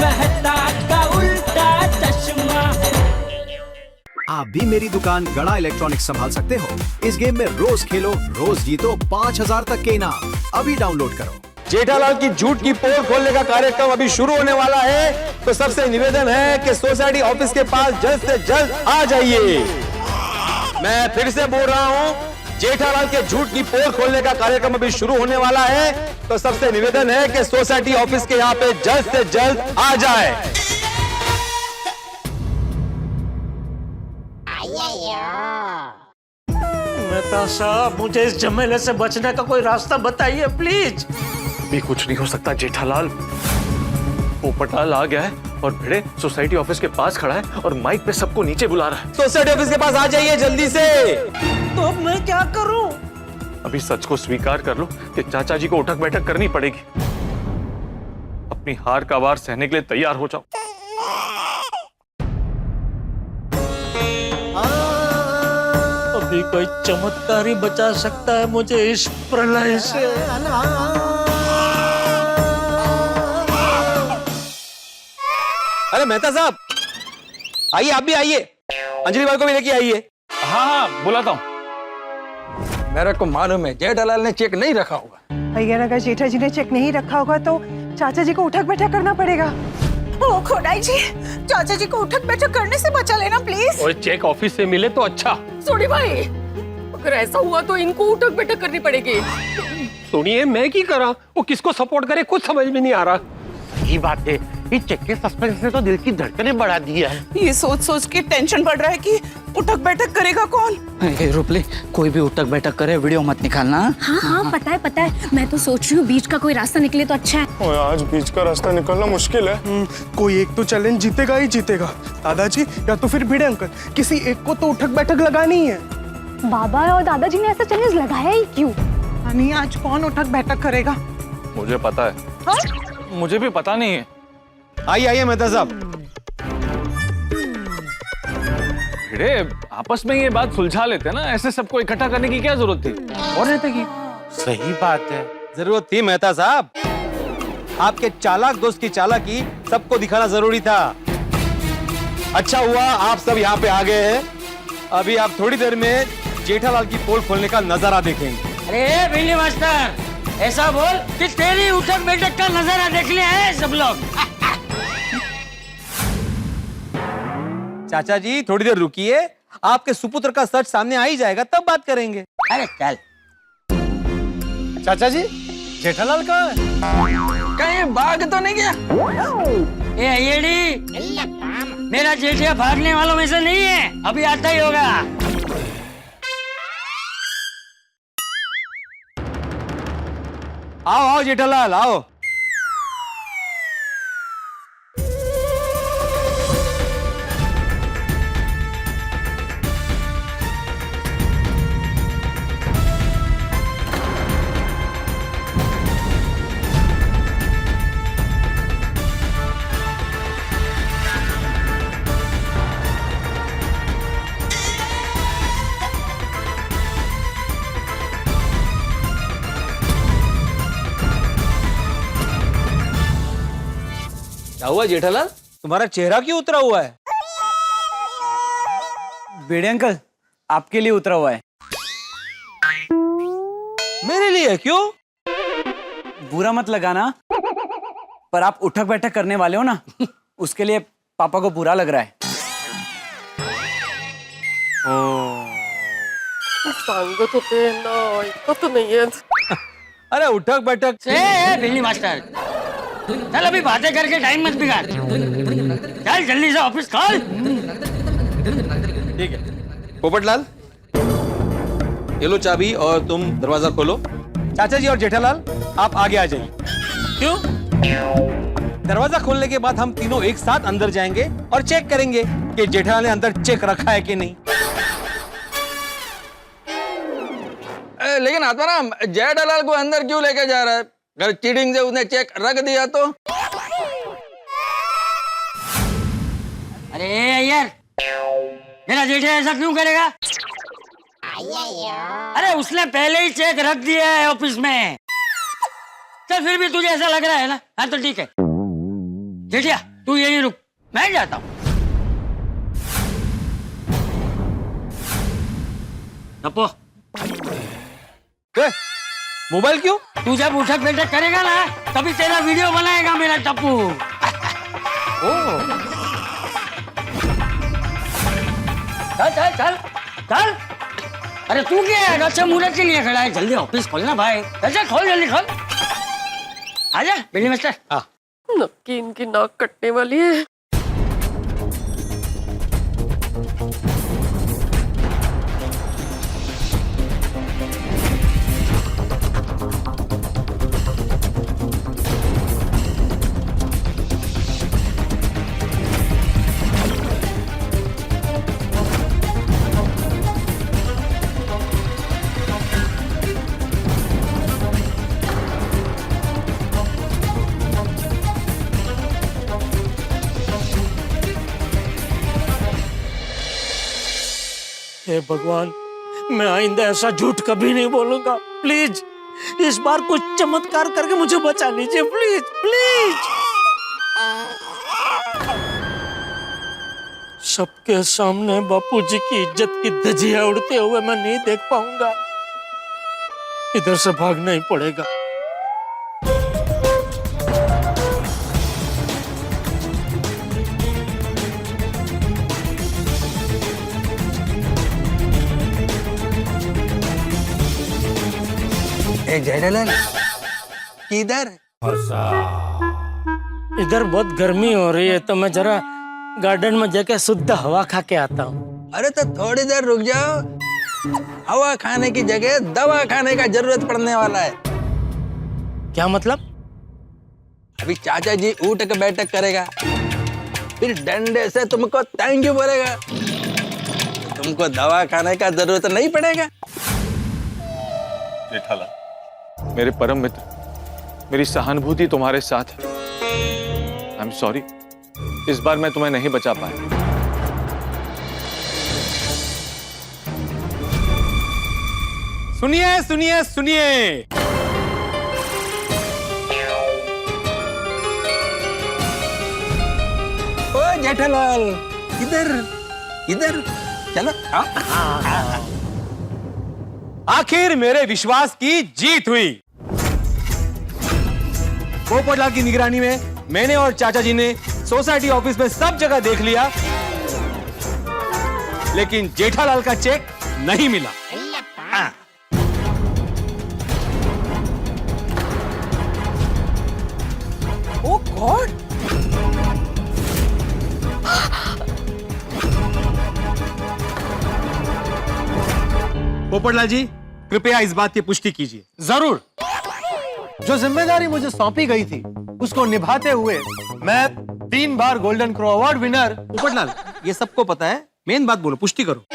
मेहता का उल्टा चश्मा। आप भी मेरी दुकान गड़ा इलेक्ट्रॉनिक्स संभाल सकते हो। इस गेम में रोज खेलो, रोज जीतो 5000 तक के इनाम। अभी डाउनलोड करो। जेठालाल की झूठ की पोल खोलने का कार्यक्रम अभी शुरू होने वाला है, तो सबसे निवेदन है कि सोसाइटी ऑफिस के पास जल्द से जल्द आ जाइए। मैं फिर से बोल रहा हूँ, जेठालाल के झूठ की पोल खोलने का कार्यक्रम अभी शुरू होने वाला है, तो सबसे निवेदन है कि सोसाइटी ऑफिस के यहाँ पे जल्द से जल्द आ जाए। मेहता साहब, मुझे इस झमेले से बचने का कोई रास्ता बताइए प्लीज। भी कुछ नहीं हो सकता जेठालाल। पोपटलाल आ गया है और भिड़े सोसाइटी ऑफिस के पास खड़ा है और माइक पे सबको नीचे बुला रहा है। सोसाइटी ऑफिस के पास आ जाइए जल्दी से। तो अब मैं क्या करूं? अभी सच को स्वीकार कर लो कि चाचा जी को उठक बैठक करनी पड़ेगी। अपनी हार का वार सहने के लिए तैयार हो जाओ। अभी कोई चमत्कार ही बचा सकता है मुझे इस प्रलय से। अरे मेहता साहब, आइए, आप भी आइए। अंजलि भाई को भी लेके आइए। हाँ, बुलाता हूँ। मेरे को मालूम है जेठालाल ने चेक नहीं रखा होगा। भैया, अगर जेठा जी ने चेक नहीं रखा होगा तो चाचा जी को उठक बैठक करना पड़ेगा। ओ खोडाई जी, चाचा जी को उठक बैठक करने से बचा लेना प्लीज। और चेक ऑफिस से मिले तो अच्छा। सोनी भाई, अगर ऐसा हुआ तो इनको उठक बैठक करनी पड़ेगी। सुनिए, मैं की करा, वो किसको सपोर्ट करे कुछ समझ में नहीं आ रहा। सही बात है, ये चेक के सस्पेंस ने तो दिल की धड़कनें बढ़ा दी है। ये सोच सोच के टेंशन बढ़ रहा है कि उठक बैठक करेगा कौन। रुपले, कोई भी उठक बैठक करे वीडियो मत निकालना। हाँ हाँ, पता है। मैं तो सोच रही हूँ बीच का कोई रास्ता निकले तो अच्छा है। और आज बीच का रास्ता निकलना मुश्किल है। कोई एक तो चैलेंज जीतेगा ही जीतेगा। दादाजी या तो फिर भिड़े अंकल, किसी एक को तो उठक बैठक लगानी है। बाबा और दादाजी ने ऐसा चैलेंज लगाया ही क्यों? यानी आज कौन उठक बैठक करेगा? मुझे पता है। हाँ? मुझे भी पता नहीं है। आइए आइए मेहता साहब। भिड़े, आपस में ये बात सुलझा लेते ना, ऐसे सबको इकट्ठा करने की क्या जरूरत थी? और रहते की। सही बात है, जरूरत थी मेहता साहब। आपके चालाक दोस्त की चालाकी सबको दिखाना जरूरी था। अच्छा हुआ आप सब यहाँ पे आ गए हैं। अभी आप थोड़ी देर में जेठालाल की पोल खोलने का नजारा देखेंगे। अरे बिल्ली मास्टर, ऐसा बोल कि तेरी उठक बैठक का नजारा देखने आए सब लोग। चाचा जी थोड़ी देर रुकिए, आपके सुपुत्र का सच सामने आ ही जाएगा, तब बात करेंगे। अरे चल। चाचा जी, जेठालाल कहाँ है? कहीं भाग तो नहीं गया? ए येड़ी, मेरा जेठिया भागने वालों में से नहीं है, अभी आता ही होगा। आओ आओ जेठालाल आओ। क्या हुआ जेठालाल, तुम्हारा चेहरा क्यों उतरा हुआ है? भिड़े अंकल, आपके लिए उतरा हुआ है। मेरे लिए? क्यों? बुरा मत लगाना, पर आप उठक बैठक करने वाले हो ना, उसके लिए पापा को बुरा लग रहा है। अरे उठक बैठक बिल्ली मास्टर, चल अभी बातें करके टाइम मत बिगाड़। चल जल्दी से ऑफिस खोल। ठीक है पोपटलाल, ये लो चाबी और तुम दरवाजा खोलो। चाचा जी और जेठालाल आप आगे आ जाइए। क्यों? दरवाजा खोलने के बाद हम तीनों एक साथ अंदर जाएंगे और चेक करेंगे कि जेठालाल ने अंदर चेक रखा है कि नहीं। लेकिन आत्माराम, जेठालाल को अंदर क्यों लेके जा रहा है? अगर चीटिंग से उसने चेक रख दिया तो? अरे यार, मेरा जेठा ऐसा क्यों करेगा? अरे उसने पहले ही चेक रख दिया है ऑफिस में। चल फिर भी तुझे ऐसा लग रहा है ना? हाँ तो ठीक है, जेठिया तू यहीं रुक, मैं जाता हूँ। टप्पू मोबाइल क्यों? तू जब उठक बैठक करेगा ना तभी तेरा वीडियो बनाएगा मेरा टप्पू। चल चल चल चल। अरे तू क्या है? अच्छा मुहूर्त के लिए खड़ा है, जल्दी ऑफिस खोलना भाई। अच्छा खोल, जल्दी खोल। आजा बिल्ली मास्टर। नक्की इनकी नाक कटने वाली है। हे भगवान, मैं आइंदा ऐसा झूठ कभी नहीं बोलूंगा। प्लीज इस बार कुछ चमत्कार करके मुझे बचा लीजिए, प्लीज प्लीज। सबके सामने बापूजी की इज्जत की धज्जियां उड़ते हुए मैं नहीं देख पाऊंगा। इधर से भागना ही पड़ेगा। जेठालाल किधर? इधर बहुत गर्मी हो रही है तो मैं जरा गार्डन में जाके शुद्ध हवा खा के आता हूँ। अरे तो थोड़ी देर रुक जाओ, हवा खाने की जगह दवा खाने का जरूरत पड़ने वाला है। क्या मतलब? अभी चाचा जी उठक बैठक करेगा, फिर डंडे से तुमको थैंक यू बोलेगा, तुमको दवा खाने का जरूरत नहीं पड़ेगा। जेठालाल मेरे परम मित्र, मेरी सहानुभूति तुम्हारे साथ है। आई एम सॉरी, इस बार मैं तुम्हें नहीं बचा पाया। सुनिए सुनिए सुनिए, ओ जेठालाल इधर इधर चलो। आखिर मेरे विश्वास की जीत हुई। पोपटलाल की निगरानी में मैंने और चाचा जी ने सोसाइटी ऑफिस में सब जगह देख लिया, लेकिन जेठालाल का चेक नहीं मिला। ओ गॉड, पोपटलाल जी कृपया इस बात की पुष्टि कीजिए। जरूर। जो जिम्मेदारी मुझे सौंपी गई थी उसको निभाते हुए मैं 3 बार golden crow award winner. Popatlal ये सबको पता है, मेन बात बोलो, पुष्टि करो।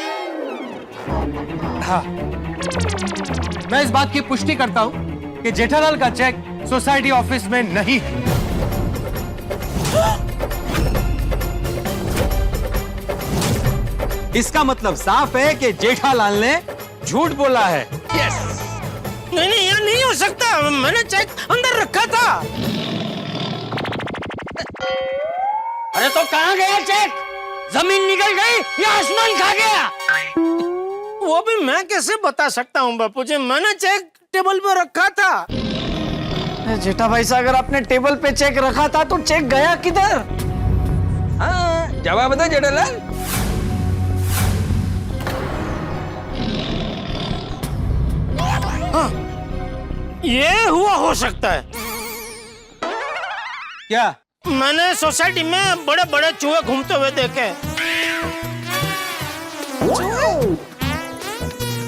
हाँ, मैं इस बात की पुष्टि करता हूं कि जेठालाल का चेक सोसाइटी ऑफिस में नहीं है। इसका मतलब साफ है कि जेठालाल ने झूठ बोला है। यस। नहीं नहीं, यह नहीं हो सकता। मैंने चेक अंदर रखा था। अरे तो कहाँ गया चेक? जमीन निकल गई या आसमान खा गया? वो भी मैं कैसे बता सकता हूँ बापूजी, मैंने चेक टेबल पे रखा था। जेठा भाई साहब, अगर आपने टेबल पे चेक रखा था तो चेक गया किधर? हाँ जवाब दो जेठालाल। हाँ, ये हुआ हो सकता है। क्या? मैंने सोसाइटी में बड़े बड़े चूहे घूमते हुए देखे।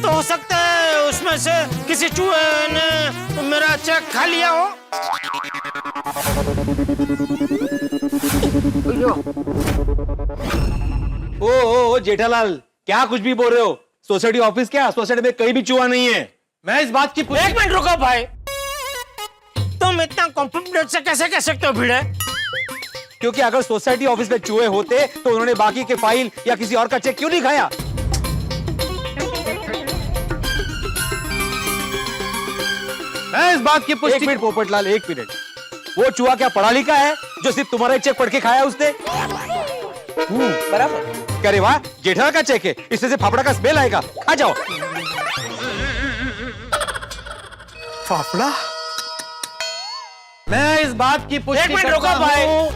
तो हो सकता है उसमें से किसी चूहे ने मेरा चेक खा लिया हो। ओ जेठालाल, क्या कुछ भी बोल रहे हो? सोसाइटी ऑफिस क्या, सोसाइटी में कहीं भी चूहा नहीं है। मैं इस बात की एक मिनट रुको भाई, तुम इतना कॉन्फिडेंस से कैसे कह सकते हो भिड़े? क्योंकि अगर सोसाइटी ऑफिस में चूहे होते तो उन्होंने बाकी के फाइल या किसी और का चेक क्यों नहीं खाया? मैं इस बात की पुष्टि। एक मिनट पोपटलाल, एक मिनट। वो चूहा क्या पढ़ा लिखा है जो सिर्फ तुम्हारा ही चेक पढ़ के खाया उसने? बराबर। अरे वाह, जेठालाल का चेक है, इससे से फाफड़ा का स्मेल आएगा। खा जाओ। फाफड़ा? मैं इस बात की पुष्टि करता हूँ,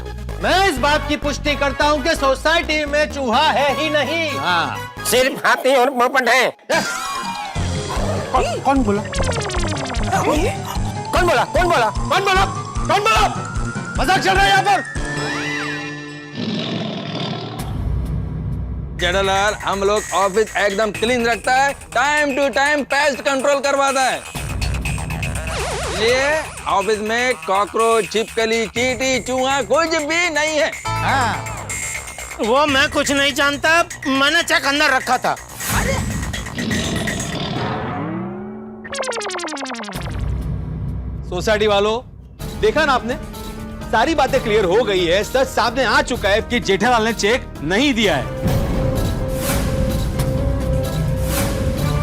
मैं इस बात की पुष्टि करता हूँ कि सोसाइटी में चूहा है ही नहीं। हाँ। सिर्फ हाथी और पोपट है। कौन बोला? कौन बोला? कौन बोला? कौन बोला? कौन बोला? मजाक चल रहा है यहाँ पर? जेठालाल, हम लोग ऑफिस एकदम क्लीन रखता है, time to time pest control करवाता है। ये ऑफिस में कॉकरोच, छिपकली, चींटी, चूहा कुछ भी नहीं है। हाँ। वो मैं कुछ नहीं जानता, मैंने चेक अंदर रखा था। सोसाइटी वालों, देखा ना आपने, सारी बातें क्लियर हो गई है, सच सामने आ चुका है कि जेठालाल ने चेक नहीं दिया है।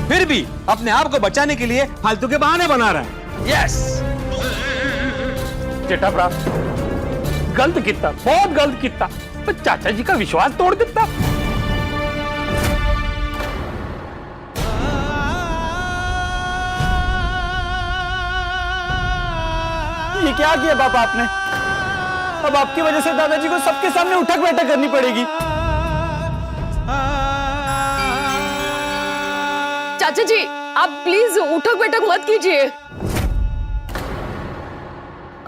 फिर भी अपने आप को बचाने के लिए फालतू के बहाने बना रहा है। यस। जेठा भरा गलत किया, बहुत गलत किया, पर चाचा जी का विश्वास तोड़ दिता। ये क्या किया पापा आपने? अब आपकी वजह से दादाजी को सबके सामने उठक बैठक करनी पड़ेगी। चाचा जी आप प्लीज उठक बैठक मत कीजिए।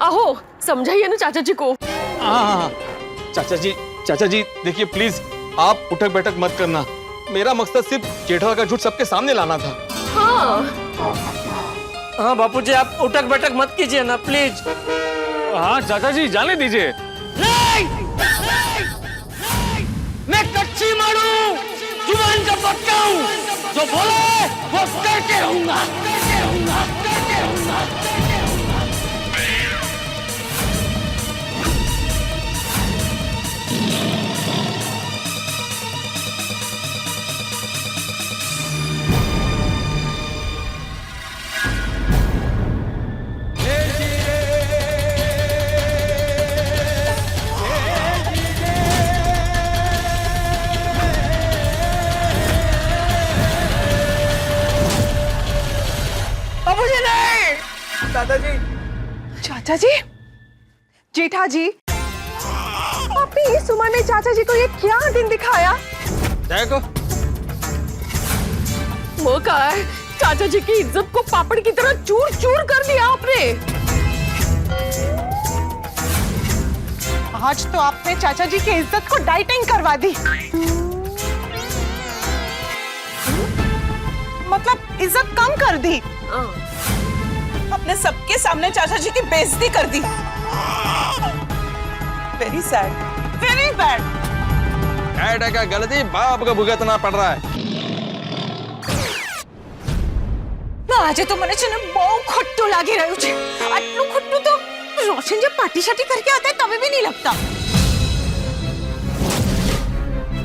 आहो समझाइए ना चाचा जी को। हाँ, चाचा जी देखिए प्लीज, आप उठक बैठक मत करना। मेरा मकसद सिर्फ जेठालाल का झूठ सबके सामने लाना था। हाँ बापूजी, आप उठक बैठक मत कीजिए ना प्लीज। हाँ चाचा जी, जाने दीजिए। नहीं, मैं कच्ची मारू, जुबान का पक्का हूँ, जो बोले वो करके रहूंगा, करके रहूंगा, करके रहूंगा। दादाजी, चाचा जी, जेठा जी, आपने इस उम्र में चाचा जी को ये क्या दिन दिखाया? देखो, वो कहा है, चाचा जी की इज्जत को पापड़ की तरह चूर चूर कर दिया आपने। आज तो आपने चाचा जी की इज्जत को डाइटिंग करवा दी। मतलब इज्जत कम कर दी। अपने सबके सामने चाचा जी की बेइज्जती कर दी। Very sad, very bad. बेटा का गलती बाप को भुगतना पड़ रहा है। આજે તો મને છે ને બહુ ખોટું લાગી રહ્યું છે। આટલું ખોટું તો રોશન જે પાર્ટી શાટી करके आता है तभी भी नहीं लगता।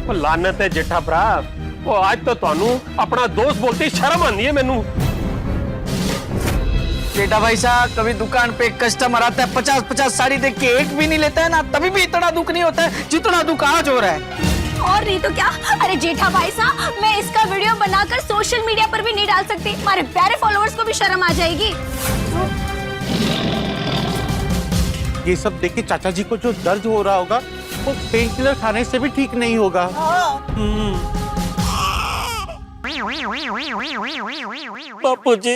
वो लानत है जेठा भरा, वो आज तो तानू अपना दोस्त बोलते ही शर्म आती है मैनू। जेठा भाई साहब, कभी दुकान पे कस्टमर आता है 50-50 साड़ी देख के एक भी नहीं लेता है ना, तभी भी इतना दुख नहीं होता है जितना दुख आज हो रहा है। और नहीं तो क्या। अरे जेठा भाई साहब, मैं इसका वीडियो बनाकर सोशल मीडिया पर भी नहीं डाल सकती, हमारे प्यारे फॉलोअर्स को भी शर्म आ जाएगी। ये सब देख के चाचा जी को जो दर्द हो रहा होगा वो पेन किलर खाने से भी ठीक नहीं होगा। बापूजी,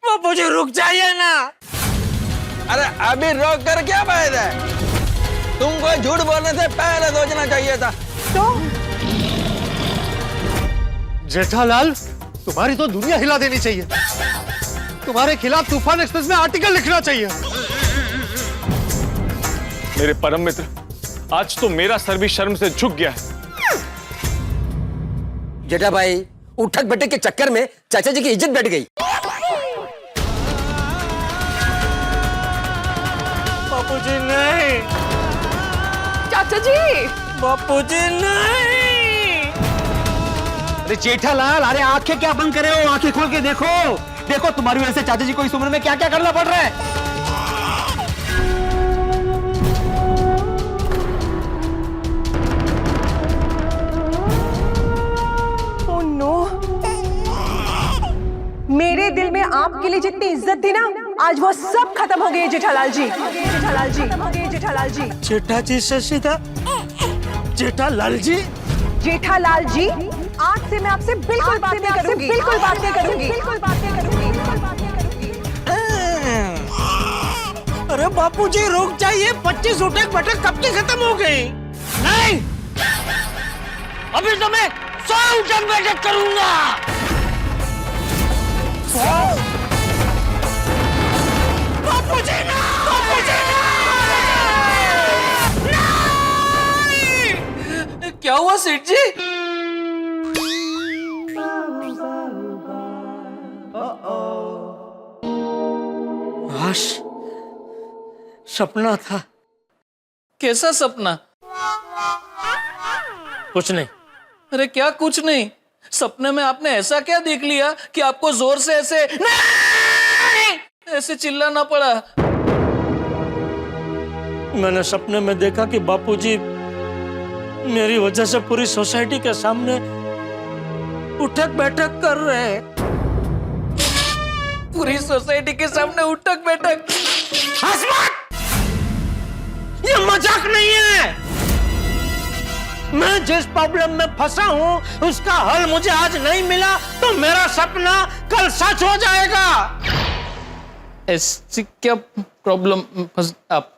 बापूजी रुक जाइए ना। अरे अभी रोक कर क्या फायदा है? तुमको झूठ बोलने से पहले सोचना चाहिए था। तो जेठालाल, तुम्हारी तो दुनिया हिला देनी चाहिए। तुम्हारे खिलाफ तूफान एक्सप्रेस में आर्टिकल लिखना चाहिए। मेरे परम मित्र, आज तो मेरा सर भी शर्म से झुक गया है। जेठा भाई, उठक बैठक के चक्कर में चाचा जी की इज्जत बैठ गई। बापूजी नहीं, चाचा जी, बापूजी नहीं। अरे जेठालाल, अरे आंखें क्या बंद करे हो? आंखें खोल के देखो, देखो तुम्हारी वजह से चाचा जी को इस उम्र में क्या क्या करना पड़ रहा है। आपके लिए जितनी इज्जत थी ना, आज वो सब खत्म हो गई है जेठालाल जी। जेठालाल जी, जेठालाल जी, जेठा जी से सीधा जेठालाल जी। जेठालाल जी, आज से मैं आपसे बिल्कुल बात नहीं करूंगी, बिल्कुल बात नहीं करूंगी, बिल्कुल बात नहीं करूंगी, बिल्कुल बात नहीं करूंगी। अरे बापूजी रुक जाइए, 25 उठक बैठक कब की खत्म हो गई? नहीं, अभी तो मैं 100 उठक बैठक करूंगा। बापूजी ना! बापूजी ना! क्या हुआ सेठ जी? बस सपना था। कैसा सपना? कुछ नहीं। अरे क्या कुछ नहीं? सपने में आपने ऐसा क्या देख लिया कि आपको जोर से ऐसे चिल्लाना पड़ा? मैंने सपने में देखा कि बापूजी मेरी वजह से पूरी सोसाइटी के सामने उठक बैठक कर रहे हैं। पूरी सोसाइटी के सामने उठक बैठक? हंस मत! ये मजाक नहीं है। मैं जिस प्रॉब्लम में फंसा हूं उसका हल मुझे आज नहीं मिला तो मेरा सपना कल सच हो जाएगा। ऐसी क्या प्रॉब्लम फंस आप?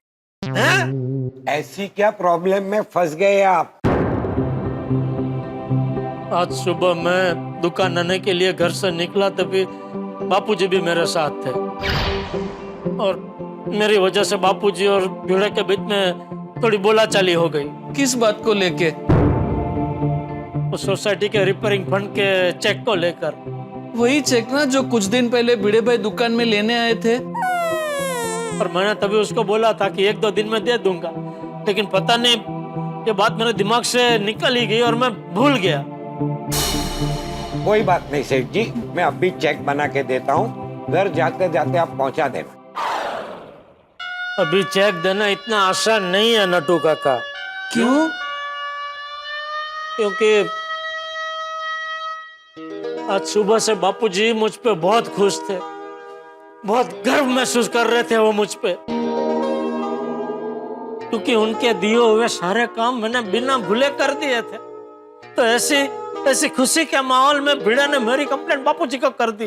ऐसी क्या प्रॉब्लम में फंस गए आप? आज सुबह मैं दुकान आने के लिए घर से निकला तभी बापूजी भी मेरे साथ थे और मेरी वजह से बापूजी और भिड़े के बीच में थोड़ी बोलाचाली हो गई। किस बात को लेके? उस सोसाइटी के रिपेयरिंग फंड के चेक को लेकर। वही चेक ना जो कुछ दिन पहले भिड़े भाई दुकान में लेने आए थे। और मैंने तभी उसको बोला था कि 1-2 दिन में दे दूंगा, लेकिन पता नहीं ये बात मेरे दिमाग से निकल ही गई और मैं भूल गया। कोई बात नहीं सेठ जी, मैं अभी चेक बना के देता हूँ, घर जाते जाते आप पहुँचा देना। अभी चेक देना इतना आसान नहीं है नटू काका। क्यों? क्योंकि आज सुबह से बापूजी मुझ पे बहुत खुश थे, बहुत गर्व महसूस कर रहे थे वो मुझ पे, क्योंकि उनके दिए हुए सारे काम मैंने बिना भूले कर दिए थे। तो ऐसी खुशी के माहौल में भिड़ा ने मेरी कंप्लेंट बापूजी को कर दी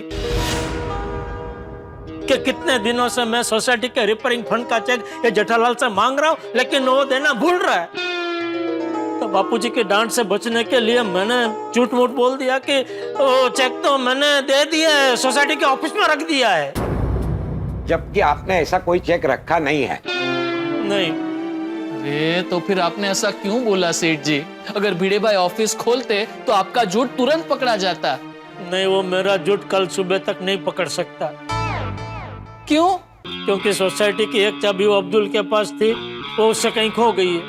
कि कितने दिनों से मैं सोसाइटी के रिपेयरिंग फंड का चेक ये जेठालाल से मांग रहा हूं, लेकिन वो देना भूल रहा है। तो बापूजी की डांट से बचने के लिए मैंने झूठ मूठ बोल दिया कि वो चेक तो मैंने दे दिया है, सोसाइटी के ऑफिस में रख दिया है, जबकि आपने ऐसा कोई चेक रखा नहीं है। नहीं। अरे तो फिर आपने ऐसा क्यों बोला सेठ जी? अगर भिड़े भाई ऑफिस खोलते तो आपका झूठ तुरंत पकड़ा जाता। नहीं, वो मेरा झूठ कल सुबह तक नहीं पकड़ सकता। क्यों? क्योंकि सोसाइटी की एक चाबी वो अब्दुल के पास थी, वो उससे कहीं खो गई है,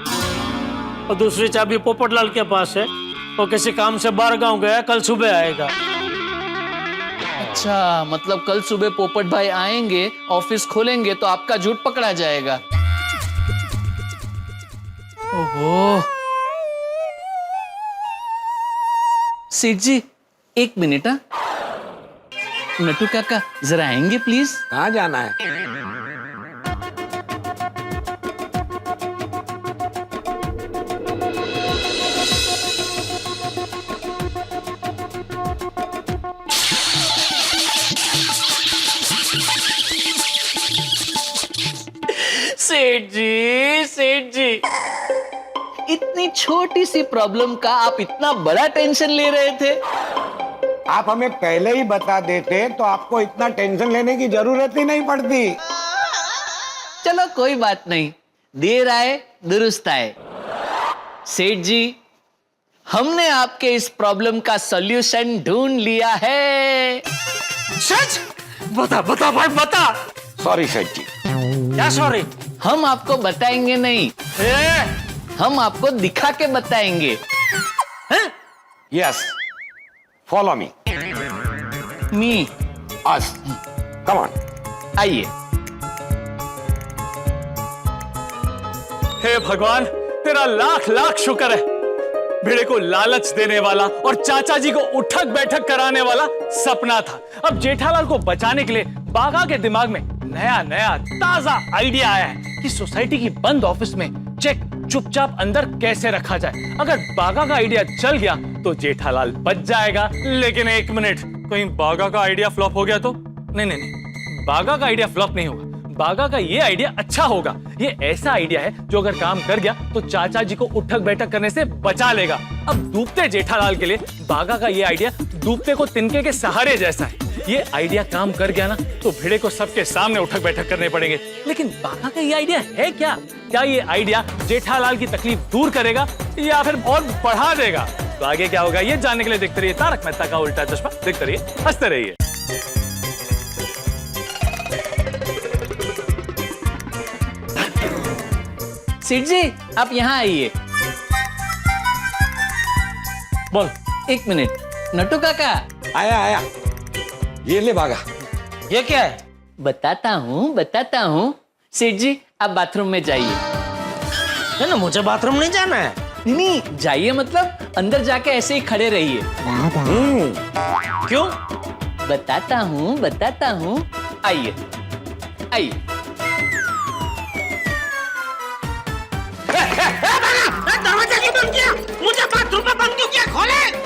और दूसरी चाबी पोपटलाल के पास है, वो किसी काम से बाहर गांव गया, कल सुबह आएगा। अच्छा, मतलब कल सुबह पोपट भाई आएंगे, ऑफिस खोलेंगे तो आपका झूठ पकड़ा जाएगा। ओहो। सेठ जी, 1 मिनट। नटू काका जरा आएंगे प्लीज? कहाँ जाना है? सेठ जी, इतनी छोटी सी प्रॉब्लम का आप इतना बड़ा टेंशन ले रहे थे? आप हमें पहले ही बता देते तो आपको इतना टेंशन लेने की जरूरत ही नहीं पड़ती। चलो कोई बात नहीं, देर आए दुरुस्त आए। सेठ जी, हमने आपके इस प्रॉब्लम का सॉल्यूशन ढूंढ लिया है। सच? बता भाई बता। सॉरी सेठ जी। क्या सॉरी? हम आपको बताएंगे नहीं, हम आपको दिखा के बताएंगे। Yes, follow me. Us, come on, आइए। हे भगवान, तेरा लाख लाख शुक्र है। भिड़े को लालच देने वाला और चाचा जी को उठक बैठक कराने वाला सपना था। अब जेठालाल को बचाने के लिए बागा के दिमाग में नया नया ताजा आइडिया आया है कि सोसाइटी की बंद ऑफिस में चेक चुपचाप अंदर कैसे रखा जाए। अगर बागा का आइडिया चल गया तो जेठालाल बच जाएगा। लेकिन एक मिनट, कहीं बागा का आइडिया फ्लॉप हो गया तो? नहीं, बागा का आइडिया फ्लॉप नहीं होगा। बागा का ये आइडिया अच्छा होगा। ये ऐसा आइडिया है जो अगर काम कर गया तो चाचा जी को उठक बैठक करने से बचा लेगा। अब डूबते जेठालाल के लिए बागा का ये आइडिया डूबते को तिनके के सहारे जैसा है। ये आइडिया काम कर गया ना तो भिड़े को सबके सामने उठक बैठक करने पड़ेंगे। लेकिन बागा का ये आइडिया है क्या? क्या ये आइडिया जेठालाल की तकलीफ दूर करेगा या फिर और बढ़ा देगा? तो आगे क्या होगा ये जानने के लिए देखते रहिए तारक मेहता का उल्टा चश्मा। देखते रहिए, हंसते रहिए। सेठ जी आप यहाँ आइए। बोल। एक मिनट, नटू काका। आया ये ले बागा। ये क्या है? बताता हूँ। सेठ जी आप बाथरूम में जाइए। है ना, मुझे बाथरूम नहीं जाना है। नहीं जाइए मतलब अंदर जाके ऐसे ही खड़े रहिए। क्यों? बताता हूँ। आइए। दरवाजा क्यों बंद किया? मुझे बाथरूम में बंद क्यों किया? खोले।